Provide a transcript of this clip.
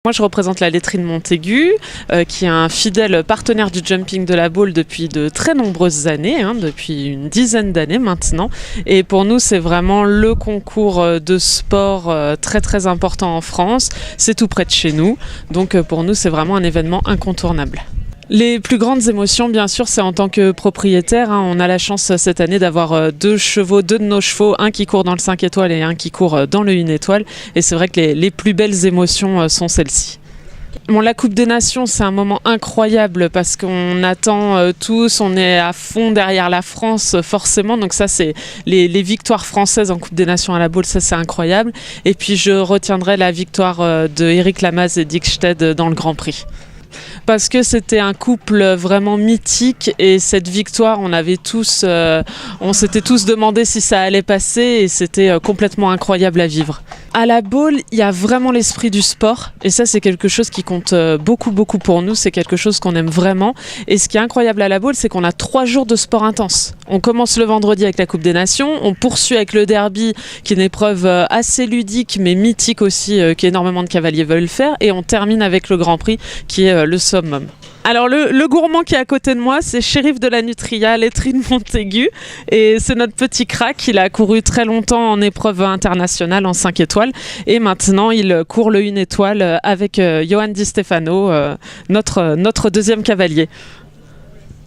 Moi, je représente la laiterie de Montaigu, qui est un fidèle partenaire du jumping de la Baule depuis de très nombreuses années, depuis une dizaine d'années maintenant. Et pour nous, c'est vraiment le concours de sport très très important en France. C'est tout près de chez nous, donc pour nous, c'est vraiment un événement incontournable. Les plus grandes émotions, bien sûr, c'est en tant que propriétaire. On a la chance cette année d'avoir deux de nos chevaux, un qui court dans le 5 étoiles et un qui court dans le 1 étoile. Et c'est vrai que les plus belles émotions sont celles-ci. Bon, la Coupe des Nations, c'est un moment incroyable parce qu'on attend tous, on est à fond derrière la France forcément. Donc ça, c'est les victoires françaises en Coupe des Nations à la Baule, ça c'est incroyable. Et puis je retiendrai la victoire de Eric Lamaze et Dick Stead dans le Grand Prix. Parce que c'était un couple vraiment mythique et cette victoire, on s'était tous demandé si ça allait passer et c'était complètement incroyable à vivre. À la Baule, il y a vraiment l'esprit du sport et ça c'est quelque chose qui compte beaucoup pour nous, c'est quelque chose qu'on aime vraiment. Et ce qui est incroyable à la Baule, c'est qu'on a 3 jours de sport intense. On commence le vendredi avec la Coupe des Nations, on poursuit avec le derby qui est une épreuve assez ludique mais mythique aussi, qu'énormément de cavaliers veulent faire, et on termine avec le Grand Prix qui est le summum. Alors le gourmand qui est à côté de moi, c'est Shérif de la Nutria, laiterie de Montaigu, et c'est notre petit crack. Il a couru très longtemps en épreuve internationale en 5 étoiles et maintenant il court le 1 étoile avec Johan Di Stefano, notre deuxième cavalier.